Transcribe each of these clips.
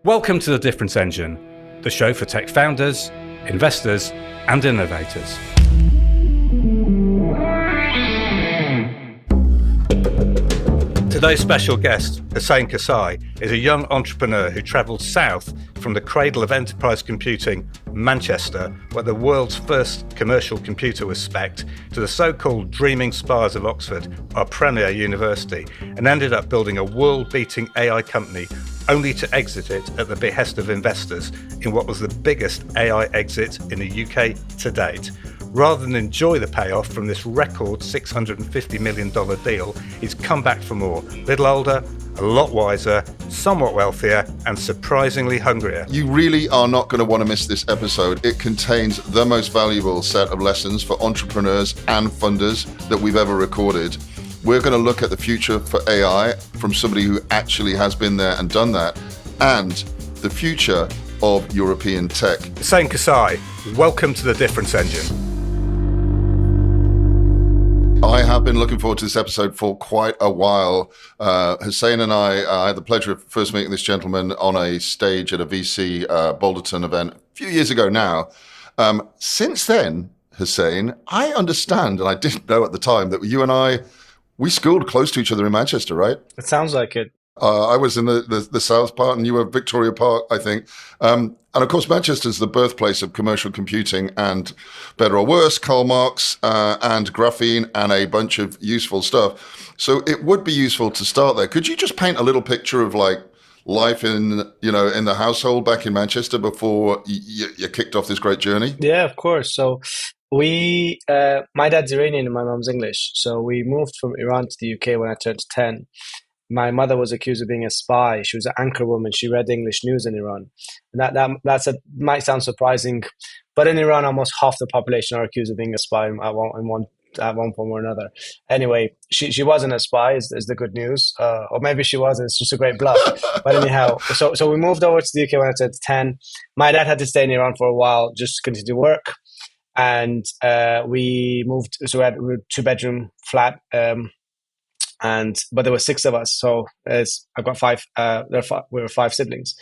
Welcome to The Difference Engine, the show for tech founders, investors, and innovators. Today's special guest, Husayn Kassai, is a young entrepreneur who travelled south from the cradle of enterprise computing, Manchester, where the world's first commercial computer was spec'd, to the so-called dreaming spires of Oxford, our premier university, and ended up building a world-beating AI company only to exit it at the behest of investors in what was the biggest AI exit in the UK to date. Rather than enjoy the payoff from this record $650 million deal, he's come back for more. Little older, a lot wiser, somewhat wealthier, and surprisingly hungrier. You really are not going to want to miss this episode. It contains the most valuable set of lessons for entrepreneurs and funders that we've ever recorded. We're going to look at the future for AI from somebody who actually has been there and done that, and the future of European tech. Husayn Kassai, welcome to The Difference Engine. I have been looking forward to this episode for quite a while. Husayn and I had the pleasure of first meeting this gentleman on a stage at a VC Boulderton event a few years ago now. Since then, Husayn, I understand, and I didn't know at the time, that you and I, we schooled close to each other in Manchester, right? It sounds like it. I was in the south part and you were Victoria Park, I think. And of course, Manchester's the birthplace of commercial computing and, better or worse, Karl Marx and graphene and a bunch of useful stuff. So it would be useful to start there. Could you just paint a little picture of like life in the household back in Manchester before you kicked off this great journey? Yeah, of course. So my dad's Iranian and my mom's English. So we moved from Iran to the UK when I turned 10. My mother was accused of being a spy. She was an anchor woman. She read English news in Iran. And that might sound surprising, but in Iran, almost half the population are accused of being a spy at one form or another. Anyway, she wasn't a spy, is the good news. Or maybe she was, it's just a great bluff. But anyhow, so we moved over to the UK when I turned 10. My dad had to stay in Iran for a while just to continue to work. And we moved, so we had a two-bedroom flat. But there were 6 of us, so I've got 5. We were 5 siblings,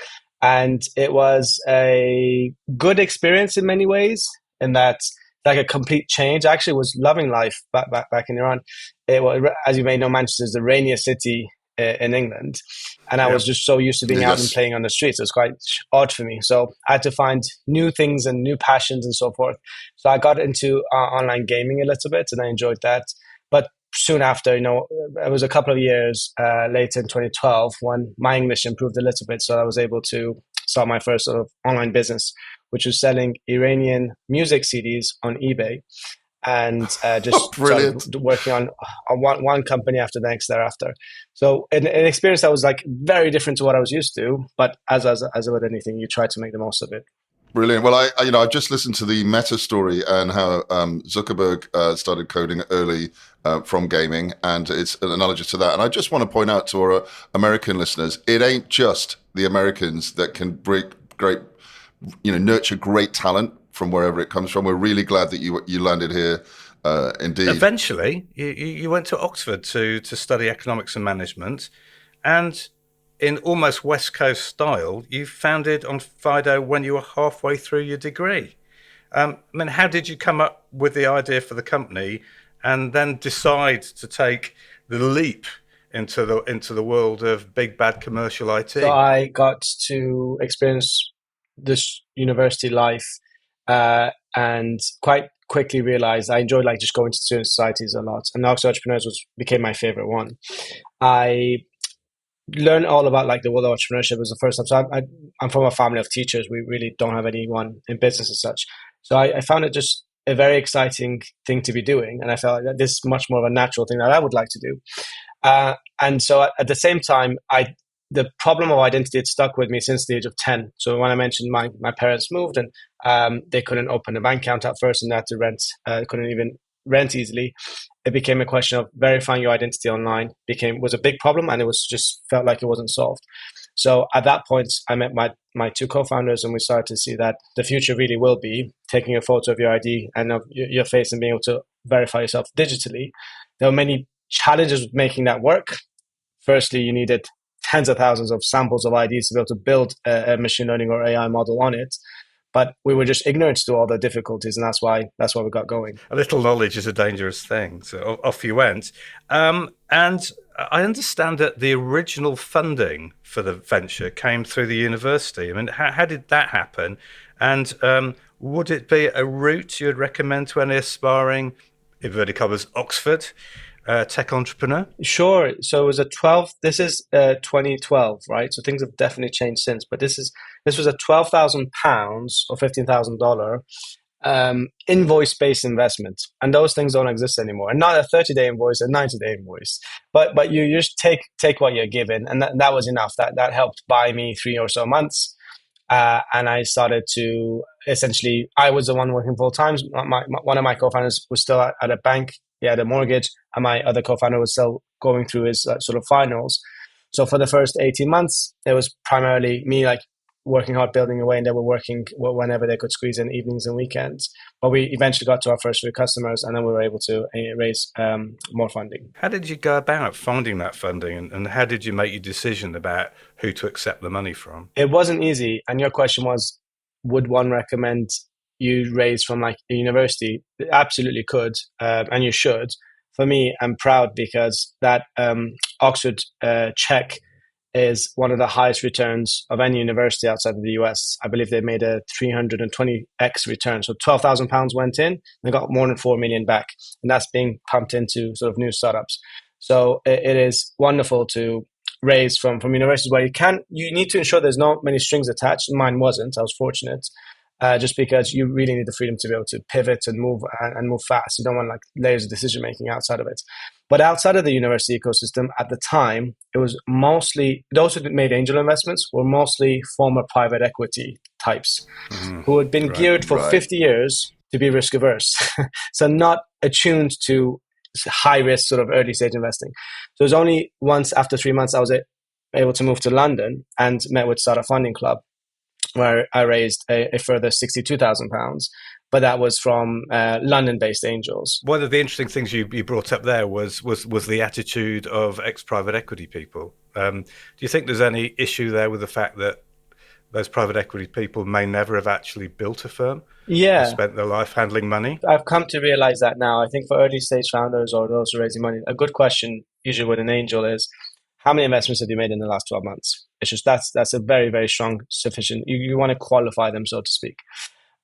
and it was a good experience in many ways. In that, like a complete change. I actually was loving life back in Iran. It was, as you may know, Manchester is the rainiest city in England, and I was just so used to being out and playing on the streets. It was quite odd for me. So I had to find new things and new passions and so forth. So I got into online gaming a little bit, and I enjoyed that. But soon after, it was a couple of years later in 2012 when my English improved a little bit. So I was able to start my first sort of online business, which was selling Iranian music CDs on eBay, and just started working on one company after the next thereafter. So an experience that was like very different to what I was used to, but as with anything, you try to make the most of it. Brilliant. Well, I've just listened to the Meta story and how Zuckerberg started coding early from gaming, and it's an analogy to that. And I just want to point out to our American listeners, it ain't just the Americans that can nurture great talent from wherever it comes from. We're really glad that you landed here. Indeed. Eventually, you went to Oxford to study economics and management, and in almost West Coast style, you founded Onfido when you were halfway through your degree. How did you come up with the idea for the company and then decide to take the leap into the world of big bad commercial IT? So I got to experience this university life and quite quickly realized I enjoyed just going to student societies a lot. And Oxford Entrepreneurs became my favorite one. I learn all about the world of entrepreneurship was the first time. So I'm from a family of teachers. We really don't have anyone in business as such. So I found it just a very exciting thing to be doing. And I felt that this is much more of a natural thing that I would like to do. And so at the same time, the problem of identity had stuck with me since the age of 10. So when I mentioned my parents moved and they couldn't open a bank account at first and they had to rent, couldn't even rent easily. It became a question of verifying your identity online was a big problem, and it was just felt like it wasn't solved. So at that point, I met my 2 co-founders, and we started to see that the future really will be taking a photo of your ID and of your face and being able to verify yourself digitally. There were many challenges with making that work. Firstly, you needed tens of thousands of samples of ideas to be able to build a machine learning or AI model on it. But we were just ignorant to all the difficulties, and that's why we got going. A little knowledge is a dangerous thing. So off you went. And I understand that the original funding for the venture came through the university. I mean, how did that happen? And would it be a route you would recommend to any aspiring, inverted commas, Oxford tech entrepreneur? Sure. So it was this is 2012, right? So things have definitely changed since, but this was a £12,000 or $15,000 invoice-based investment, and those things don't exist anymore. And not a 30-day invoice, a 90-day invoice, but you just take what you're given, and that was enough. That helped buy me 3 or so months, and I started to essentially. I was the one working full time. One of my co-founders was still at a bank. He had a mortgage, and my other co-founder was still going through his sort of finals. So for the first 18 months, it was primarily me working hard, building away, and they were working whenever they could squeeze in evenings and weekends. But we eventually got to our first few customers, and then we were able to raise more funding. How did you go about finding that funding, and how did you make your decision about who to accept the money from? It wasn't easy. And your question was, would one recommend you raise from a university? Absolutely could, and you should. For me, I'm proud because that Oxford check is one of the highest returns of any university outside of the US. I believe they made a 320x return. So £12,000 went in, and they got more than 4 million back. And that's being pumped into sort of new startups. So it is wonderful to raise from universities where you need to ensure there's not many strings attached. Mine wasn't. I was fortunate. Just because you really need the freedom to be able to pivot and move fast. You don't want layers of decision making outside of it. But outside of the university ecosystem at the time, it was mostly those who made angel investments were mostly former private equity types who had been geared for 50 years to be risk averse, so not attuned to high risk sort of early stage investing. So it was only once after 3 months I was able to move to London and met with Startup Funding Club, where I raised a further £62,000, but that was from London-based angels. One of the interesting things you brought up there was the attitude of ex-private equity people. Do you think there's any issue there with the fact that those private equity people may never have actually built a firm? Yeah. Spent their life handling money? I've come to realize that now. I think for early stage founders or those who are raising money, a good question usually with an angel is, how many investments have you made in the last 12 months? It's just that's a very, very strong, sufficient. You want to qualify them, so to speak.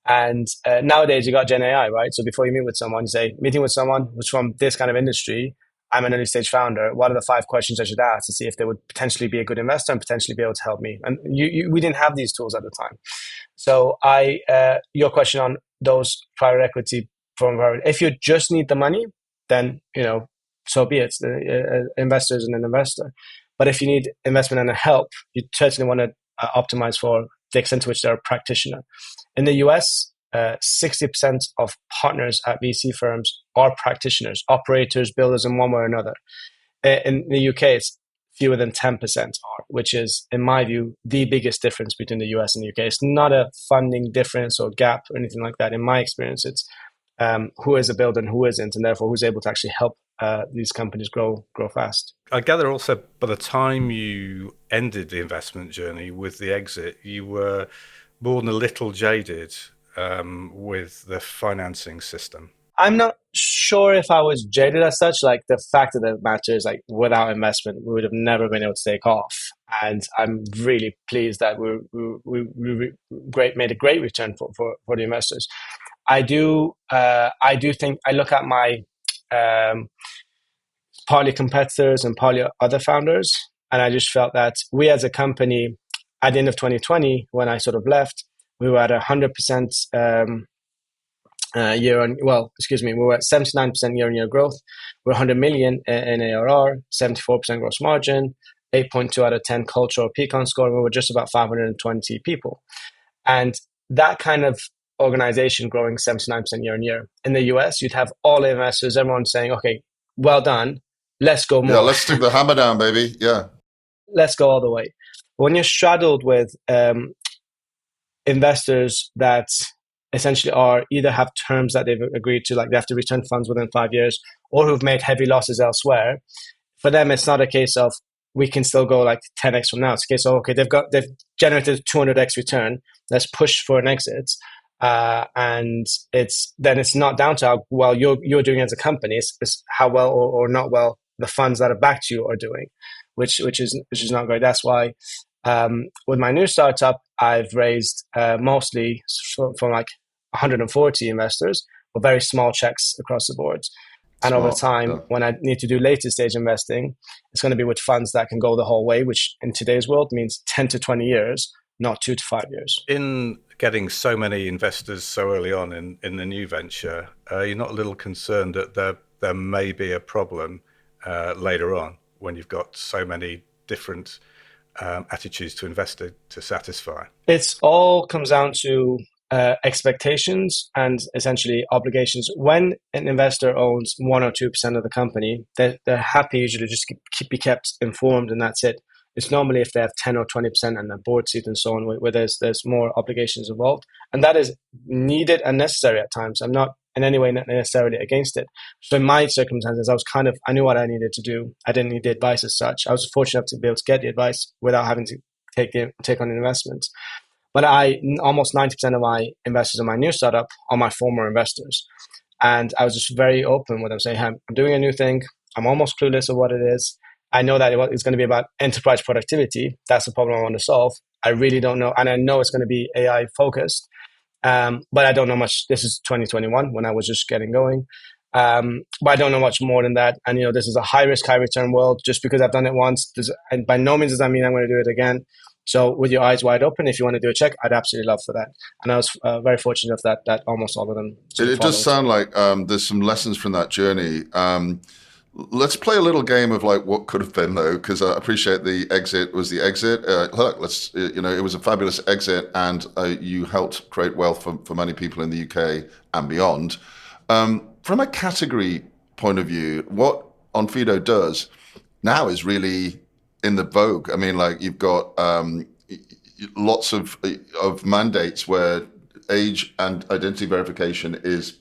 And nowadays, you got Gen AI, right? So before you meet with someone, you say, meeting with someone who's from this kind of industry, I'm an early stage founder. What are the 5 questions I should ask to see if they would potentially be a good investor and potentially be able to help me? And we didn't have these tools at the time. So your question on those private equity from if you just need the money, then so be it. Investors and an investor. But if you need investment and a help, you certainly want to optimize for the extent to which they're a practitioner. In the US, 60% of partners at VC firms are practitioners, operators, builders in one way or another. In the UK, it's fewer than 10% are, which is, in my view, the biggest difference between the US and the UK. It's not a funding difference or gap or anything like that. In my experience, it's who is a builder and who isn't, and therefore who's able to actually help these companies grow fast. I gather also by the time you ended the investment journey with the exit, you were more than a little jaded with the financing system. I'm not sure if I was jaded as such. The fact of the matter is, without investment, we would have never been able to take off. And I'm really pleased that we made a great return for the investors. I do think I look at my partly competitors and partly other founders, and I just felt that we as a company, at the end of 2020, when I sort of left, we were at 100% we were at 79% year-on-year growth. We're 100 million in ARR, 74% gross margin, 8.2 out of 10 cultural Peakon score. We were just about 520 people. And that kind of organization growing 79% year-on-year. In the US, you'd have all the investors, everyone saying, okay, well done, let's go more. Yeah, let's stick the hammer down, baby. Yeah. Let's go all the way. When you're straddled with investors that essentially either have terms that they've agreed to, like they have to return funds within 5 years, or who've made heavy losses elsewhere, for them, it's not a case of we can still go like 10x from now. It's a case of, okay, they've generated 200x return. Let's push for an exit. And it's not down to how well you're doing as a company. It's how well or not well the funds that have backed you are doing, which is not great. That's why with my new startup, I've raised mostly from like 140 investors, but very small checks across the board. And over time, when I need to do later stage investing, it's going to be with funds that can go the whole way, which in today's world means 10 to 20 years, not 2 to 5 years. In getting so many investors so early on in the new venture, you're not a little concerned that there may be a problem later on when you've got so many different attitudes to investor to satisfy? It's all comes down to expectations and essentially obligations. When an investor owns 1 or 2% of the company, they're happy usually just be kept informed, and that's it. It's normally if they have 10 or 20% and a board seat and so on, where there's more obligations involved, and that is needed and necessary at times. I'm not in any way necessarily against it. So in my circumstances, I knew what I needed to do. I didn't need the advice as such. I was fortunate enough to be able to get the advice without having to take on an investment. But almost 90% of my investors in my new startup are my former investors. And I was just very open with them, saying, hey, I'm doing a new thing. I'm almost clueless of what it is. I know that it's going to be about enterprise productivity. That's the problem I want to solve. I really don't know. And I know it's going to be AI focused. But I don't know much. This is 2021 when I was just getting going. But I don't know much more than that. And, this is a high risk, high return world. Just because I've done it once, and by no means does that mean I'm going to do it again. So with your eyes wide open, if you want to do a check, I'd absolutely love for that. And I was very fortunate that almost all of them. It does sound like there's some lessons from that journey. Let's play a little game of like what could have been, though, because I appreciate the exit was the exit. Look, it was a fabulous exit, and you helped create wealth for many people in the UK and beyond. From a category point of view, what Onfido does now is really in the vogue. I mean, like you've got lots of mandates where age and identity verification is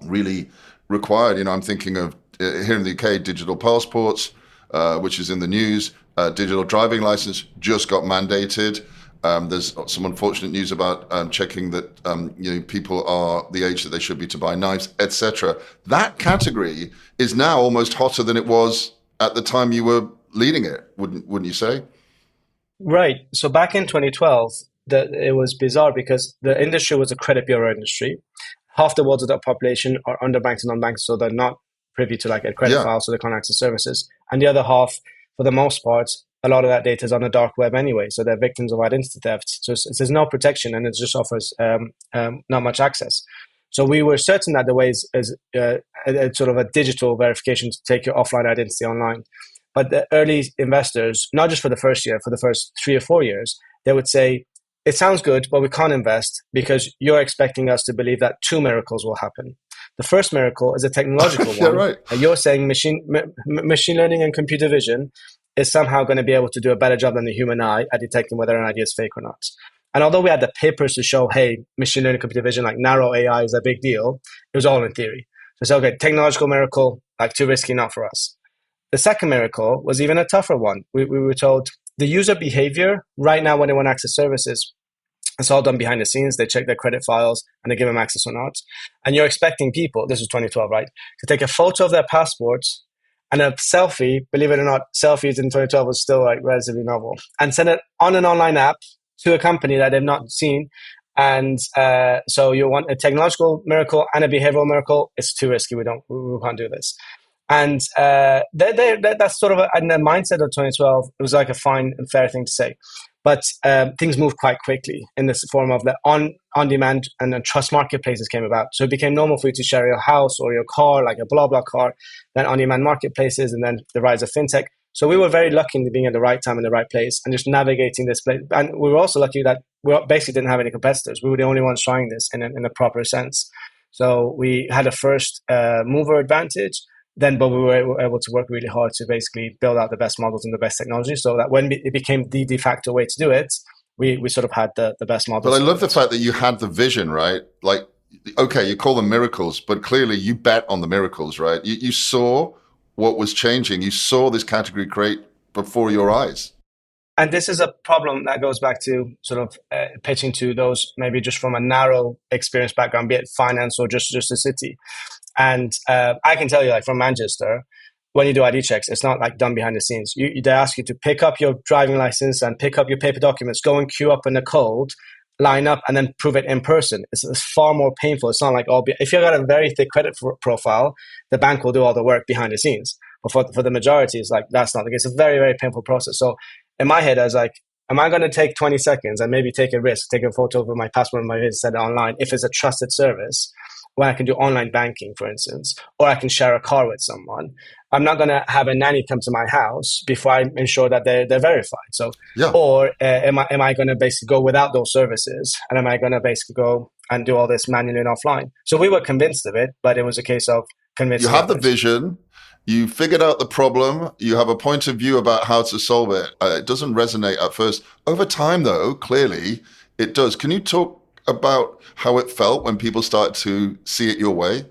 really required. I'm thinking of here in the UK, digital passports, which is in the news. Digital driving license just got mandated. There's some unfortunate news about checking that people are the age that they should be to buy knives, etc. That category is now almost hotter than it was at the time you were leading it, wouldn't you say? Right. So back in 2012, it was bizarre because the industry was a credit bureau industry. Half the world's adult population are underbanked and unbanked, so they're not privy to like a credit file, so they can't access services. And the other half, for the most part, a lot of that data is on the dark web anyway, so they're victims of identity theft. So there's no protection, and it just offers not much access. So we were certain that the way is sort of a digital verification to take your offline identity online. But the early investors, not just for the first year, for the first 3 or 4 years, they would say, it sounds good, but we can't invest because you're expecting us to believe that 2 miracles will happen. The first miracle is a technological one. Right. You're saying machine learning and computer vision is somehow going to be able to do a better job than the human eye at detecting whether an idea is fake or not. And although we had the papers to show, hey, machine learning, computer vision, like narrow AI is a big deal, it was all in theory. So okay, technological miracle, like too risky, not for us. The second miracle was even a tougher one. We were told the user behavior right now when they want to access services, it's all done behind the scenes. They check their credit files and they give them access or not. And you're expecting people, this was 2012, right, to take a photo of their passports and a selfie. Believe it or not, selfies in 2012 was still like relatively novel, and send it on an online app to a company that they've not seen. And so you want a technological miracle and a behavioral miracle. It's too risky. We can't do this. And that's sort of in the mindset of 2012. It was like a fine and fair thing to say. But things moved quite quickly in this form of the on-demand and the trust marketplaces came about. So it became normal for you to share your house or your car, like a blah, blah car, then on-demand marketplaces, and then the rise of fintech. So we were very lucky in being at the right time in the right place and just navigating this place. And we were also lucky that we basically didn't have any competitors. We were the only ones trying this in a proper sense. So we had a first mover advantage. But we were able to work really hard to basically build out the best models and the best technology, so that when it became the de facto way to do it, we sort of had the best models. But I love the fact that you had the vision, right? Like, okay, you call them miracles, but clearly you bet on the miracles, right? You saw what was changing. You saw this category create before your eyes. And this is a problem that goes back to sort of pitching to those maybe just from a narrow experience background, be it finance or just a city. And I can tell you, like from Manchester, when you do ID checks, it's not like done behind the scenes. They ask you to pick up your driving license and pick up your paper documents, go and queue up in the cold, line up, and then prove it in person. It's far more painful. It's not like if you've got a very thick credit profile, the bank will do all the work behind the scenes. But for the majority, it's like that's not the case. It's a very, very painful process. So in my head, I was like, am I going to take 20 seconds and maybe take a risk, take a photo of my passport and my face, set it online if it's a trusted service? When I can do online banking, for instance, or I can share a car with someone. I'm not going to have a nanny come to my house before I ensure that they're verified. So, Yeah. or am I going to basically go without those services, and am I going to basically go and do all this manually and offline? So we were convinced of it, but it was a case of convincing. You have the others. vision. You figured out the problem. You have a point of view about how to solve it. It doesn't resonate at first. Over time, though, clearly it does. Can you talk about how it felt when people started to see it your way?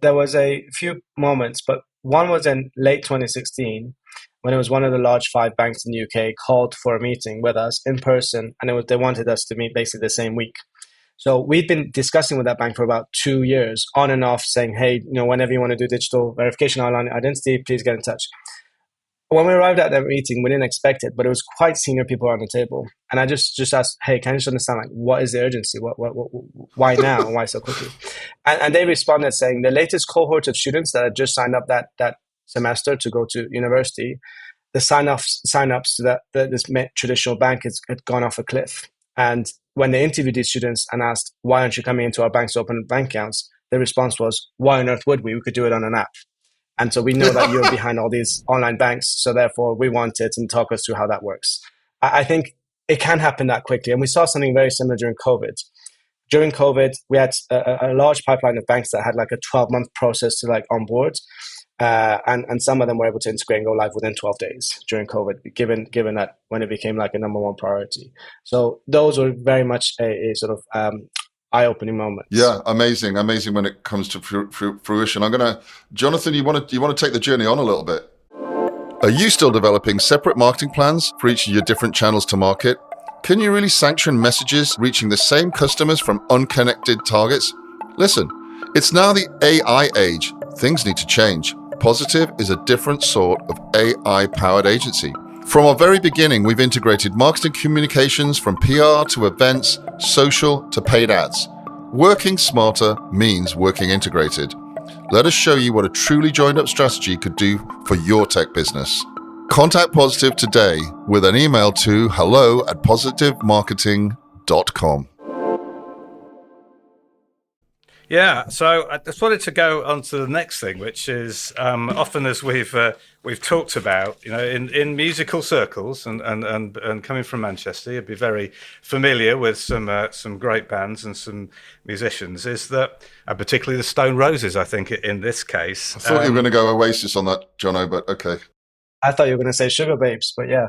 There was a few moments, but one was in late 2016 when it was one of the large 5 banks in the UK called for a meeting with us in person, and they wanted us to meet basically the same week. So we'd been discussing with that bank for about 2 years, on and off, saying, hey, whenever you want to do digital verification online identity, please get in touch. When we arrived at that meeting, we didn't expect it, but it was quite senior people on the table. And I just asked, hey, can you just understand, like, what is the urgency? Why now? Why so quickly? And they responded saying the latest cohort of students that had just signed up that semester to go to university, the sign-ups to this traditional bank had gone off a cliff. And when they interviewed these students and asked, why aren't you coming into our banks to open bank accounts? The response was, why on earth would we? We could do it on an app. And so we know that you're behind all these online banks. So therefore, we want it and talk us through how that works. I think it can happen that quickly. And we saw something very similar during COVID. During COVID, we had a large pipeline of banks that had like a 12-month process to like onboard. And some of them were able to integrate and go live within 12 days during COVID, given that when it became like a number one priority. So those were very much a sort of eye-opening moment. Yeah, amazing when it comes to fruition. Jonathan, you want to take the journey on a little bit? Are you still developing separate marketing plans for each of your different channels to market? Can you really sanction messages reaching the same customers from unconnected targets? Listen, it's now the AI age. Things need to change. Positive is a different sort of AI-powered agency. From our very beginning, we've integrated marketing communications from PR to events, social to paid ads. Working smarter means working integrated. Let us show you what a truly joined-up strategy could do for your tech business. Contact Positive today with an email to hello@positivemarketing.com. Yeah, so I just wanted to go on to the next thing, which is often as we've talked about, in musical circles and coming from Manchester, you'd be very familiar with some great bands and some musicians. Is that particularly the Stone Roses? I think in this case, I thought you were going to go Oasis on that, Jono, but okay. I thought you were going to say Sugar Babes, but yeah.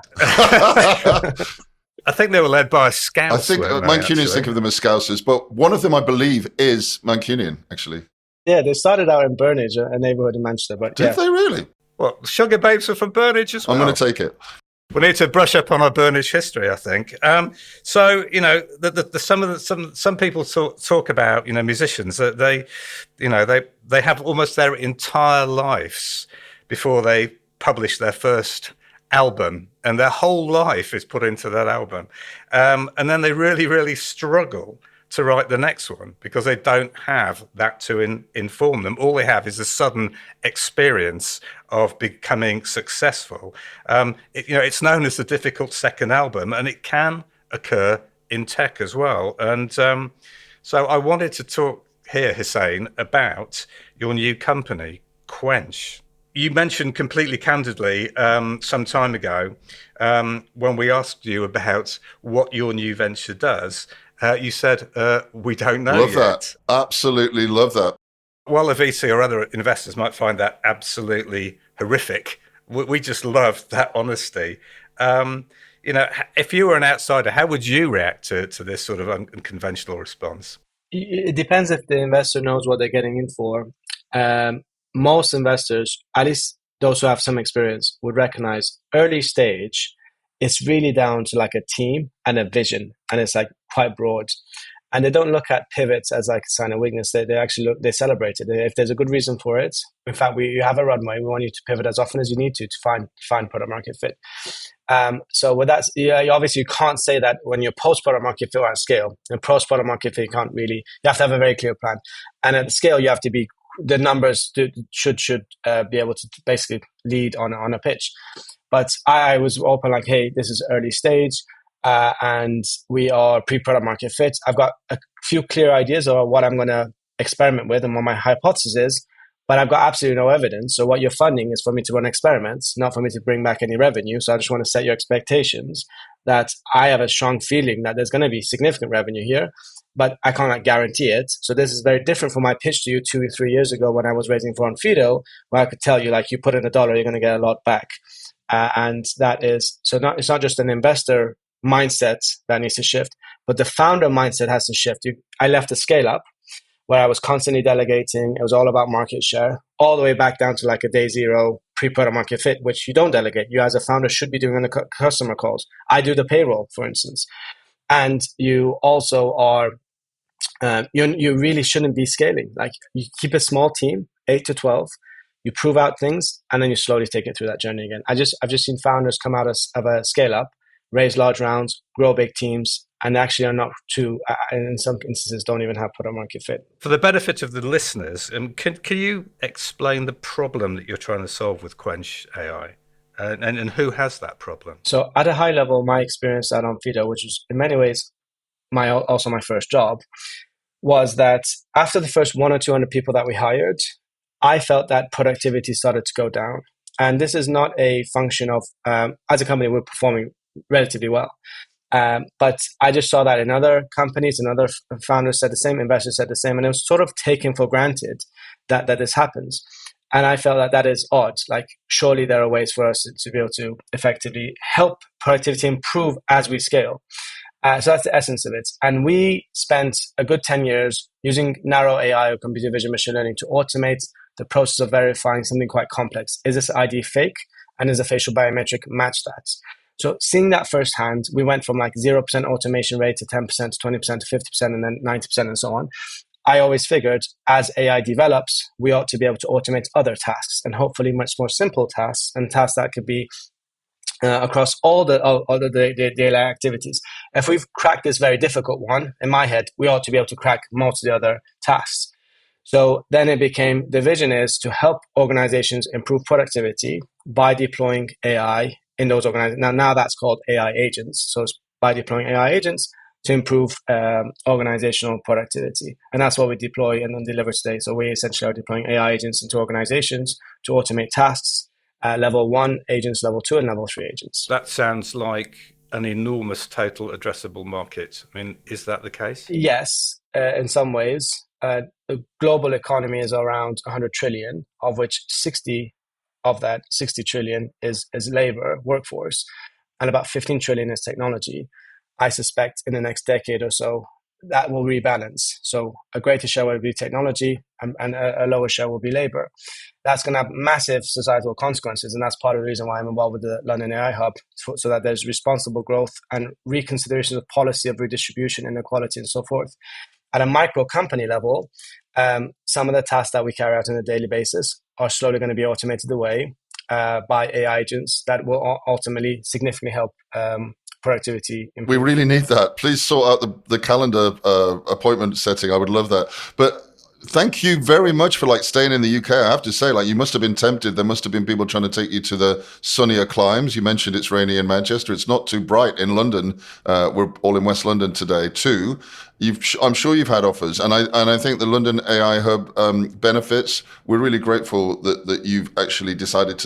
I think they were led by Scouts. I think Mancunians think of them as Scousers, but one of them, I believe, is Mancunian, actually. Yeah, they started out in Burnage, a neighbourhood in Manchester. But Did they really? Well, Sugar Babes are from Burnage as well. I'm going to take it. We need to brush up on our Burnage history, I think. So, some people talk about, musicians that they have almost their entire lives before they publish their first album, and their whole life is put into that album, and then they really, really struggle to write the next one because they don't have that to inform them. All they have is a sudden experience of becoming successful. It's known as the difficult second album, and it can occur in tech as well. And so I wanted to talk here, Husayn, about your new company, Quench. You mentioned completely candidly some time ago when we asked you about what your new venture does, you said, we don't know yet. Love that. Absolutely love that. While a VC or other investors might find that absolutely horrific, we just love that honesty. If you were an outsider, how would you react to this sort of unconventional response? It depends if the investor knows what they're getting in for. Most investors, at least those who have some experience would recognize early stage, it's really down to like a team and a vision, and it's like quite broad. And they don't look at pivots as like a sign of weakness. They actually look, they celebrate it. If there's a good reason for it, in fact, you have a runway. We want you to pivot as often as you need to find product market fit. So with that, obviously you can't say that when you're post product market fit or at scale. And post product market fit, you have to have a very clear plan. And at scale, you have to be, the numbers should be able to basically lead on a pitch. But I was open like, hey, this is early stage. And we are pre-product market fit. I've got a few clear ideas of what I'm going to experiment with and what my hypothesis is, but I've got absolutely no evidence. So what you're funding is for me to run experiments, not for me to bring back any revenue. So I just want to set your expectations that I have a strong feeling that there's going to be significant revenue here, but I can't guarantee it. So this is very different from my pitch to you 2 or 3 years ago when I was raising for Onfido, where I could tell you, like, you put in $1, you're going to get a lot back. And that is, so it's not just an investor mindset that needs to shift, but the founder mindset has to shift. I left a scale up where I was constantly delegating. It was all about market share, all the way back down to like a day zero pre-product market fit, which you don't delegate. You as a founder should be doing on the customer calls. I do the payroll, for instance. And you also are, you really shouldn't be scaling. Like, you keep a small team, 8 to 12, you prove out things, and then you slowly take it through that journey again. I've just seen founders come out of a scale up, raise large rounds, grow big teams, and actually are not too, in some instances, don't even have product market fit. For the benefit of the listeners, can you explain the problem that you're trying to solve with Quench AI? And who has that problem? So at a high level, my experience at Onfido, which was in many ways also my first job, was that after the first 100 or 200 people that we hired, I felt that productivity started to go down. And this is not a function of, as a company, we're performing relatively well. But I just saw that in other companies, and other founders said the same, investors said the same, and it was sort of taken for granted that this happens. And I felt that is odd. Like, surely there are ways for us to be able to effectively help productivity improve as we scale. So that's the essence of it. And we spent a good 10 years using narrow AI or computer vision machine learning to automate the process of verifying something quite complex. Is this ID fake? And is the facial biometric match that? So seeing that firsthand, we went from like 0% automation rate to 10% to 20% to 50% and then 90% and so on. I always figured as AI develops, we ought to be able to automate other tasks, and hopefully much more simple tasks, and tasks that could be across all the daily activities. If we've cracked this very difficult one, in my head, we ought to be able to crack most of the other tasks. So then it became, the vision is to help organizations improve productivity by deploying AI in those organizations. Now that's called AI agents. So it's by deploying AI agents to improve organizational productivity. And that's what we deploy and then deliver today. So we essentially are deploying AI agents into organizations to automate tasks, level 1 agents, level 2, and level 3 agents. That sounds like an enormous total addressable market. I mean, is that the case? Yes, in some ways. The global economy is around 100 trillion, of which 60 trillion is labor, workforce, and about 15 trillion is technology. I suspect in the next decade or so, that will rebalance. So a greater share will be technology, and a lower share will be labor. That's going to have massive societal consequences, and that's part of the reason why I'm involved with the London AI Hub, so that there's responsible growth and reconsideration of policy of redistribution, inequality, and so forth. At a micro company level, some of the tasks that we carry out on a daily basis are slowly going to be automated away by AI agents that will ultimately significantly help productivity improve. We really need that. Please sort out the calendar appointment setting. I would love that. But thank you very much for staying in the UK. I have to say, you must have been tempted. There must have been people trying to take you to the sunnier climes. You mentioned it's rainy in Manchester. It's not too bright in London. We're all in West London today too. I'm sure you've had offers, and I think the London AI Hub benefits. We're really grateful that you've actually decided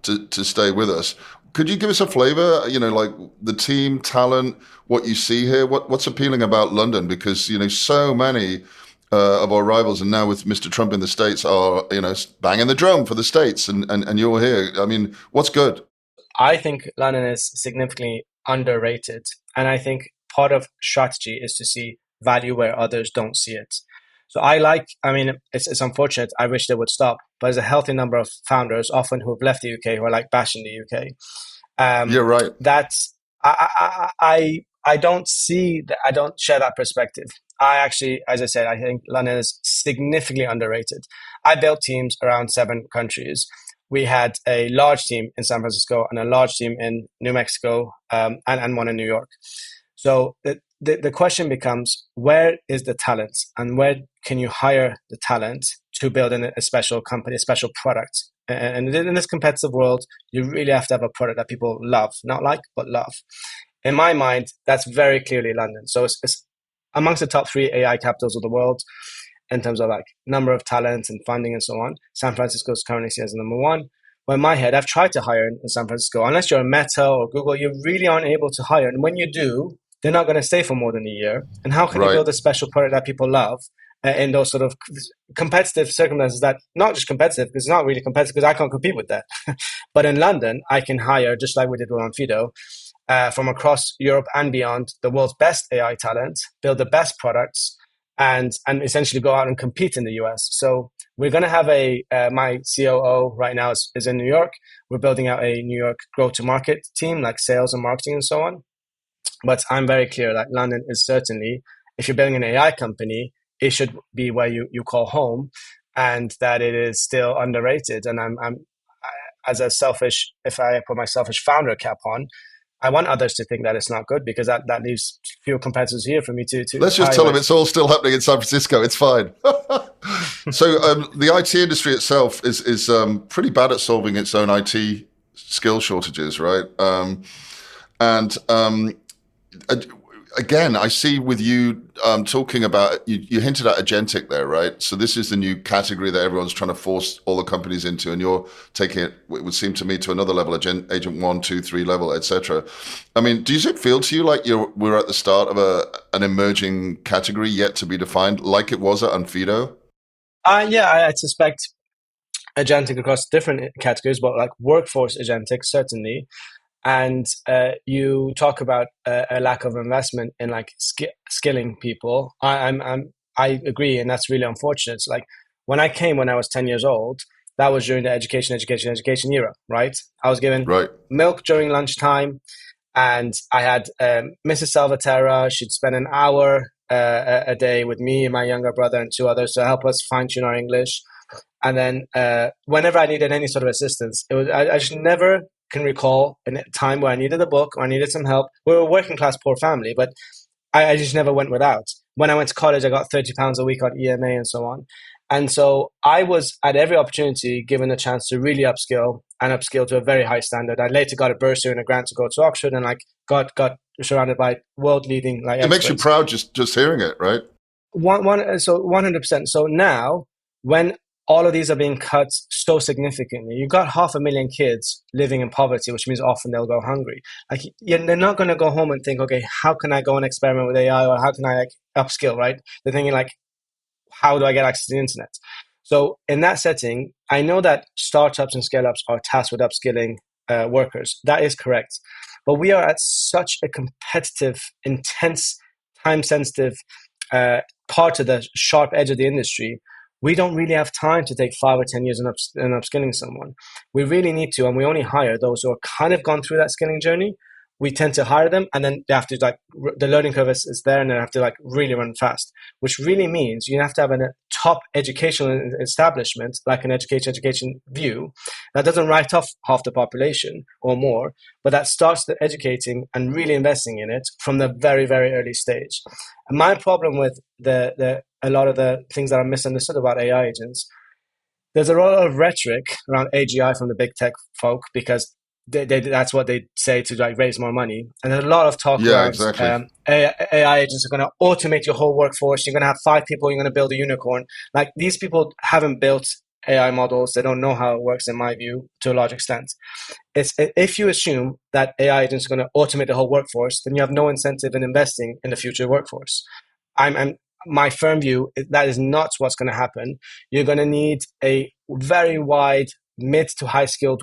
to stay with us. Could you give us a flavor, the team, talent, what you see here? What's appealing about London? Because, so many of our rivals, and now with Mr. Trump in the States, are, banging the drum for the States, and you're here. I mean, what's good? I think London is significantly underrated. And I think part of strategy is to see value where others don't see it. So I mean, it's unfortunate. I wish they would stop, but there's a healthy number of founders, often who've left the UK, who are like bashing the UK. You're right. That's I don't see that. I don't share that perspective. I actually, as I said, I think London is significantly underrated. I built teams around 7 countries. We had a large team in San Francisco and a large team in New Mexico, and one in New York. So the question becomes, where is the talent and where can you hire the talent to build a special company, a special product? And in this competitive world, you really have to have a product that people love, not like, but love. In my mind, that's very clearly London. So it's amongst the top 3 AI capitals of the world in terms of like number of talents and funding and so on. San Francisco is currently seen as number 1. Well, in my head, I've tried to hire in San Francisco. Unless you're a Meta or Google, you really aren't able to hire. And when you do, they're not going to stay for more than a year. And how can you build a special product that people love in those sort of competitive circumstances that not just competitive, because it's not really competitive because I can't compete with that. But in London, I can hire, just like we did with Onfido, from across Europe and beyond, the world's best AI talent, build the best products, and essentially go out and compete in the US. So we're going to have my COO right now is in New York. We're building out a New York go-to-market team, like sales and marketing and so on. But I'm very clear that London is certainly, if you're building an AI company, it should be where you call home, and that it is still underrated. And I'm as a selfish, if I put my selfish founder cap on, I want others to think that it's not good, because that leaves fewer competitors here for me to. Let's just tell them it's all still happening in San Francisco. It's fine. So the IT industry itself is pretty bad at solving its own IT skill shortages, right? Again, I see with you talking about, you hinted at agentic there, right? So this is the new category that everyone's trying to force all the companies into, and you're taking it would seem to me, to another level, agent 1, 2, 3 level, etc. I mean, does it feel to you like we're at the start of an emerging category yet to be defined, like it was at Onfido? Yeah, I suspect agentic across different categories, but like workforce agentic, certainly. And you talk about a lack of investment in like skilling people. I agree, and that's really unfortunate. It's like when I was 10 years old, that was during the education era, right? I was given milk during lunchtime, and I had Mrs. Salvatera. She'd spend an hour a day with me and my younger brother and 2 others to help us fine tune our English. And then whenever I needed any sort of assistance, I just never can recall a time where I needed a book or I needed some help. We were a working class poor family, but I just never went without. When I went to college, I got £30 a week on EMA and so on. And so I was at every opportunity given a chance to really upskill to a very high standard. I later got a bursary and a grant to go to Oxford, and like got surrounded by world leading like it makes you proud just hearing it, right? 100%. So now when all of these are being cut so significantly, you've got 500,000 kids living in poverty, which means often they'll go hungry. Like they're not going to go home and think, okay, how can I go and experiment with AI, or how can I like upskill, right? They're thinking like, how do I get access to the internet? So in that setting, I know that startups and scale-ups are tasked with upskilling workers. That is correct. But we are at such a competitive, intense, time-sensitive part of the sharp edge of the industry. We don't really have time to take 5 or 10 years in upskilling someone. We really need to, and we only hire those who are kind of gone through that skilling journey. We tend to hire them, and then they have to like the learning curve is there, and they have to like really run fast. Which really means you have to have a top educational establishment, like an education view, that doesn't write off half the population or more, but that starts the educating and really investing in it from the very, very early stage. And my problem with a lot of the things that are misunderstood about AI agents, there's a lot of rhetoric around AGI from the big tech folk, because that's what they say to like raise more money. And there's a lot of talk around exactly. AI agents are going to automate your whole workforce. You're going to have 5 people. You're going to build a unicorn. Like these people haven't built AI models. They don't know how it works, in my view, to a large extent. If you assume that AI agents are going to automate the whole workforce, then you have no incentive in investing in the future workforce. My firm view is that is not what's going to happen. You're going to need a very wide, mid to high skilled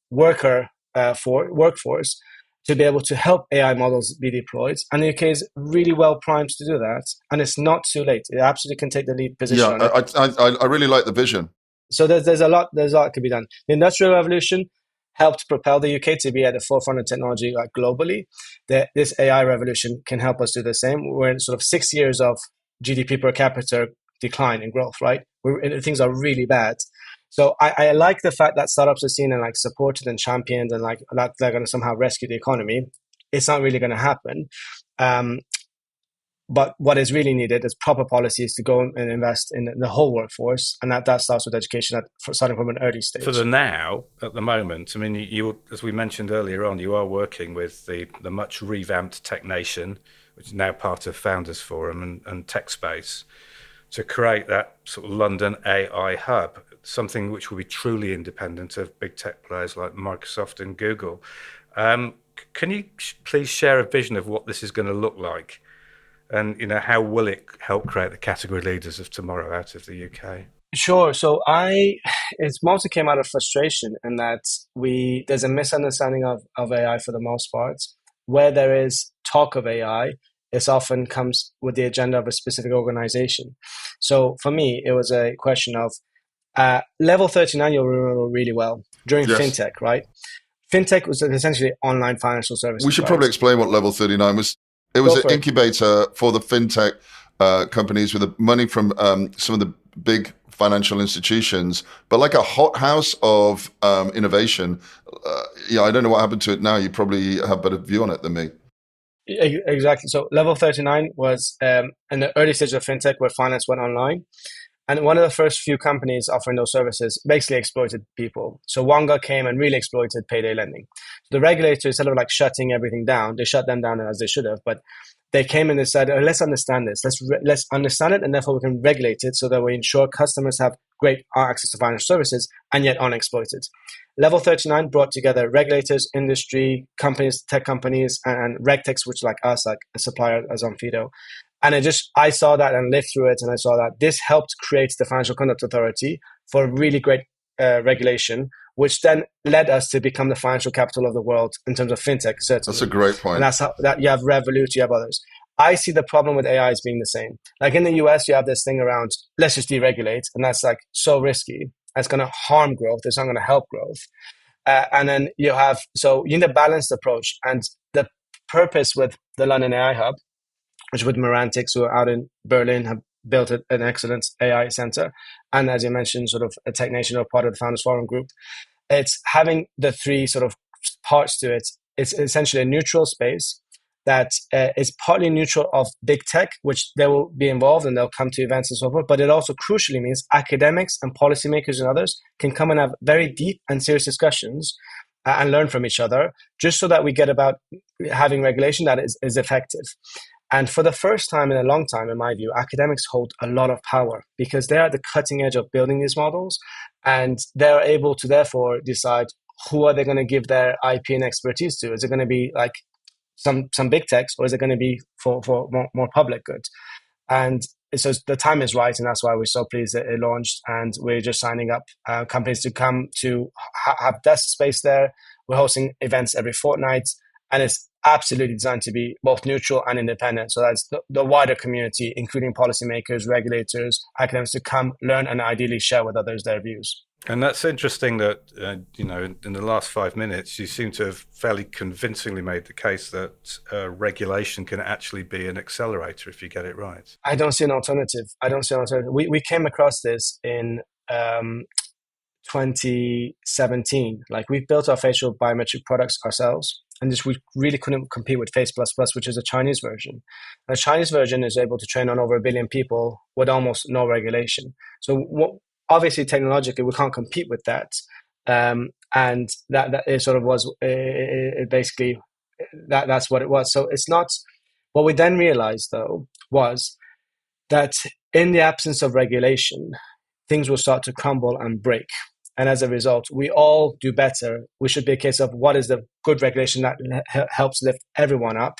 workforce to be able to help AI models be deployed. And the UK is really well primed to do that. And it's not too late. It absolutely can take the lead position on it. I really like the vision. So there's a lot that can be done. The Industrial Revolution helped propel the UK to be at the forefront of technology, like globally. This AI revolution can help us do the same. We're in sort of 6 years of GDP per capita decline in growth, right? Things are really bad. So I like the fact that startups are seen and like supported and championed and like that they're going to somehow rescue the economy. It's not really going to happen. But what is really needed is proper policies to go and invest in the whole workforce, and that starts with education, starting from an early stage. For the now, at the moment, I mean, you as we mentioned earlier on, you are working with the much revamped Tech Nation, which is now part of Founders Forum and TechSpace, to create that sort of London AI hub, something which will be truly independent of big tech players like Microsoft and Google. Can you please share a vision of what this is going to look like? And, how will it help create the category leaders of tomorrow out of the UK? Sure. So it mostly came out of frustration in that there's a misunderstanding of AI for the most part. Where there is talk of AI, it often comes with the agenda of a specific organization. So for me, it was a question of level 39, you'll remember really well, during FinTech, right? FinTech was essentially online financial services. We should probably explain what level 39 was. It was an incubator for the fintech companies with the money from some of the big financial institutions, but like a hothouse of innovation. I don't know what happened to it now. You probably have a better view on it than me. Exactly. So level 39 was in the early stage of fintech where finance went online. And one of the first few companies offering those services basically exploited people. So Wonga came and really exploited payday lending. The regulators, instead of like shutting everything down, they shut them down as they should have. But they came and they said, let's understand this. Let's understand it, and therefore we can regulate it so that we ensure customers have great access to financial services and yet unexploited. Level 39 brought together regulators, industry, companies, tech companies, and regtechs, which like us, like a supplier as Onfido. And I saw that and lived through it, and I saw that this helped create the Financial Conduct Authority for really great regulation, which then led us to become the financial capital of the world in terms of fintech, certainly. That's a great point. And that's how that you have Revolut, you have others. I see the problem with AI as being the same. Like in the US, you have this thing around, let's just deregulate, and that's like so risky. It's going to harm growth. It's not going to help growth. And then you need a balanced approach. And the purpose with the London AI Hub, which with Merantix, who are out in Berlin, have built an excellent AI center. And as you mentioned, sort of a Tech Nation or part of the Founders Forum group. It's having the three sort of parts to it. It's essentially a neutral space that is partly neutral of big tech, which they will be involved and they'll come to events and so forth. But it also crucially means academics and policymakers and others can come and have very deep and serious discussions and learn from each other, just so that we get about having regulation that is effective. And for the first time in a long time, in my view, academics hold a lot of power because they're at the cutting edge of building these models, and they're able to therefore decide who are they going to give their IP and expertise to. Is it going to be like some big techs, or is it going to be for more public good? And so the time is right, and that's why we're so pleased that it launched, and we're just signing up companies to come to have desk space there. We're hosting events every fortnight, and it's absolutely designed to be both neutral and independent. So that's the wider community, including policymakers, regulators, academics, to come learn and ideally share with others their views. And that's interesting that, in the last 5 minutes, you seem to have fairly convincingly made the case that regulation can actually be an accelerator if you get it right. I don't see an alternative. We came across this in 2017. Like, we built our facial biometric products ourselves, and we really couldn't compete with Face++, which is a Chinese version. The Chinese version is able to train on over 1 billion people with almost no regulation. So obviously, technologically, we can't compete with that. And that it sort of was, it basically, that's what it was. So it's not, what we then realized, though, was that in the absence of regulation, things will start to crumble and break. And as a result, we all do better. We should be a case of what is the good regulation that helps lift everyone up,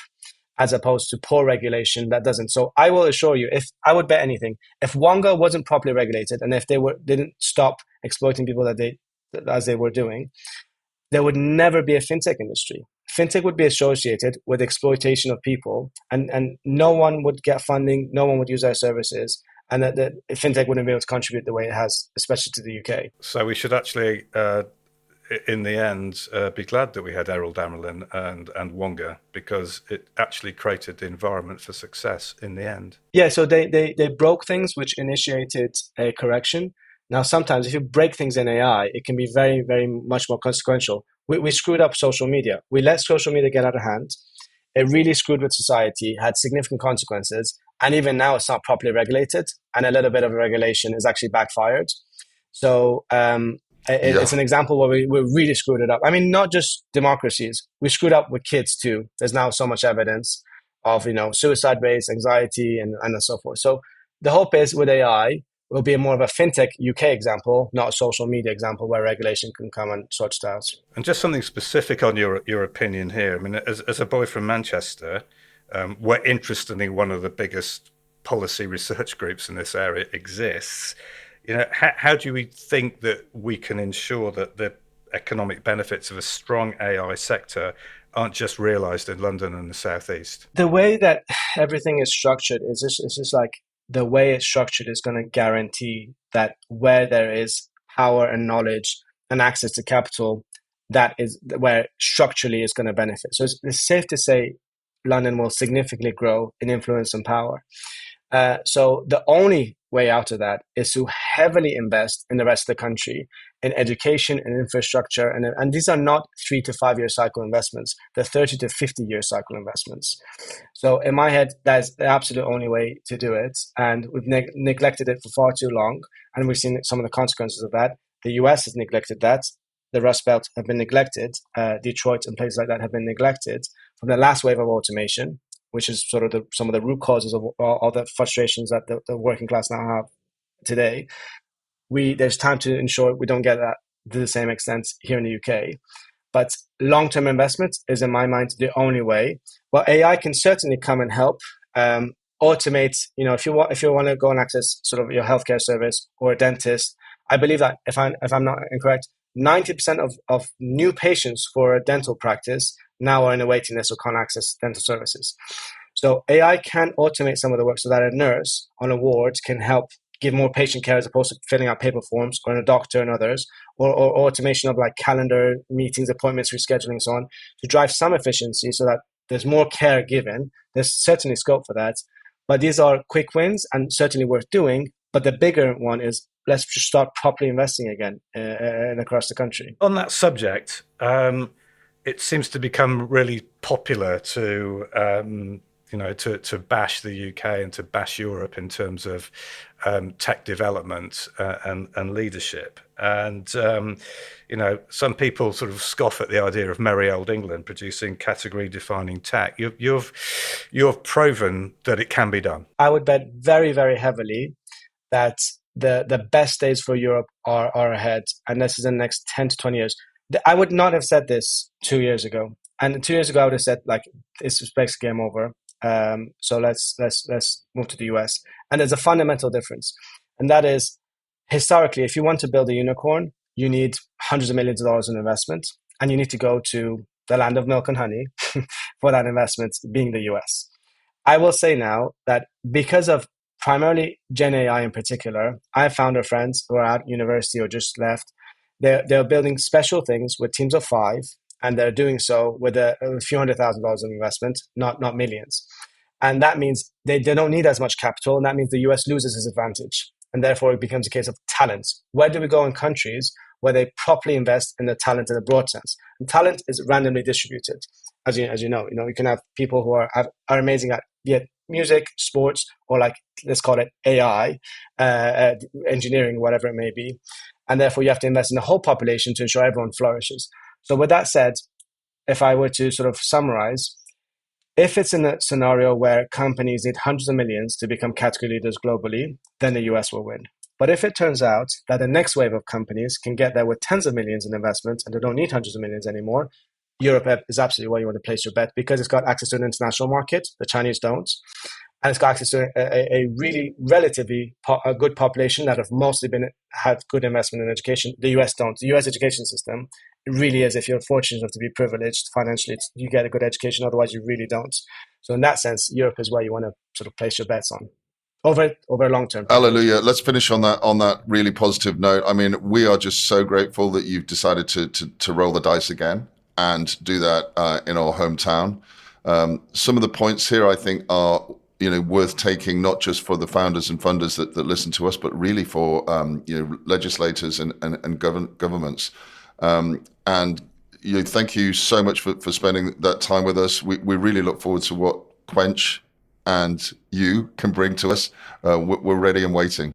as opposed to poor regulation that doesn't. So I will assure you, if I would bet anything, if Wonga wasn't properly regulated, and if they didn't stop exploiting people as they were doing, there would never be a fintech industry. fintech would be associated with exploitation of people, and no one would get funding, no one would use our services, and that fintech wouldn't be able to contribute the way it has, especially to the UK. So we should actually, in the end, be glad that we had Errol Damerlin and Wonga, because it actually created the environment for success in the end. Yeah, so they broke things which initiated a correction. Now, sometimes if you break things in AI, it can be very, very much more consequential. We screwed up social media. We let social media get out of hand. It really screwed with society, had significant consequences. And even now, it's not properly regulated. And a little bit of a regulation is actually backfired. So it's an example where we really screwed it up. I mean, not just democracies. We screwed up with kids too. There's now so much evidence of, suicide rates, anxiety, and so forth. So the hope is with AI, will be more of a fintech UK example, not a social media example where regulation can come and sort it out. And just something specific on your opinion here. I mean, as a boy from Manchester, where interestingly one of the biggest policy research groups in this area exists, how do we think that we can ensure that the economic benefits of a strong AI sector aren't just realised in London and the southeast? The way that everything is structured is just like, the way it's structured is going to guarantee that where there is power and knowledge and access to capital, that is where structurally is going to benefit. So it's safe to say London will significantly grow in influence and power. So the only way out of that is to heavily invest in the rest of the country, in education and infrastructure. And these are not 3 to 5 year cycle investments. They're 30 to 50 year cycle investments. So in my head, that's the absolute only way to do it. And we've neglected it for far too long. And we've seen some of the consequences of that. The US has neglected that. The Rust Belt have been neglected. Detroit and places like that have been neglected from the last wave of automation, which is sort of some of the root causes of all the frustrations that the working class now have today. There's time to ensure we don't get that to the same extent here in the UK. But long-term investment is, in my mind, the only way. Well, AI can certainly come and help automate. If you want to go and access sort of your healthcare service or a dentist, I believe that if I'm not incorrect, 90% of new patients for a dental practice now are in a waiting list or can't access dental services. So AI can automate some of the work so that a nurse on a ward can help give more patient care as opposed to filling out paper forms, or a doctor and others, or automation of like calendar meetings, appointments, rescheduling, and so on, to drive some efficiency so that there's more care given. There's certainly scope for that. But these are quick wins and certainly worth doing. But the bigger one is, let's just start properly investing again across the country. On that subject, it seems to become really popular to bash the UK and to bash Europe in terms of tech development and leadership. And some people sort of scoff at the idea of merry old England producing category-defining tech. You've proven that it can be done. I would bet very, very heavily that the best days for Europe are ahead, and this is in the next 10 to 20 years. I would not have said this 2 years ago. And 2 years ago, I would have said, like, this is basically game over. So let's move to the US. And there's a fundamental difference. And that is, historically, if you want to build a unicorn, you need hundreds of millions of dollars in investment. And you need to go to the land of milk and honey for that investment, being the US. I will say now that because of primarily Gen AI in particular, I have founder friends who are at university or just left. They're building special things with teams of 5, and they're doing so with a few $100,000 of investment, not millions. And that means they don't need as much capital, and that means the US loses its advantage. And therefore, it becomes a case of talent. Where do we go in countries where they properly invest in the talent in a broad sense? And talent is randomly distributed. As you know, you can have people who are amazing at music, sports, or like, let's call it AI, engineering, whatever it may be. And therefore, you have to invest in the whole population to ensure everyone flourishes. So with that said, if I were to sort of summarize, if it's in a scenario where companies need hundreds of millions to become category leaders globally, then the US will win. But if it turns out that the next wave of companies can get there with tens of millions in investments and they don't need hundreds of millions anymore, Europe is absolutely where you want to place your bet, because it's got access to an international market. The Chinese don't. And it's got access to a really relatively a good population that have mostly had good investment in education. The US don't. The US education system it really is. If you're fortunate enough to be privileged financially, you get a good education. Otherwise, you really don't. So in that sense, Europe is where you want to sort of place your bets on over a long term. Hallelujah. Let's finish on that really positive note. I mean, we are just so grateful that you've decided to roll the dice again and do that in our hometown. Some of the points here, I think, are worth taking, not just for the founders and funders that listen to us, but really for legislators and governments. And thank you so much for spending that time with us. We really look forward to what Quench and you can bring to us. We're ready and waiting.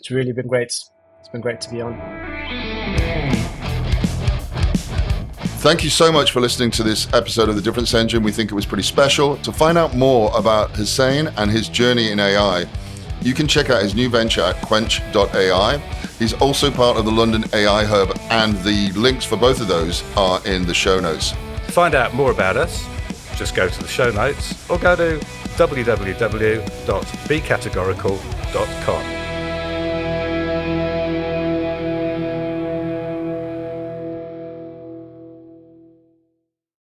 It's really been great. It's been great to be on. Thank you so much for listening to this episode of The Difference Engine. We think it was pretty special. To find out more about Husayn and his journey in AI, you can check out his new venture at quench.ai. He's also part of the London AI Hub, and the links for both of those are in the show notes. To find out more about us, just go to the show notes or go to www.becategorical.com.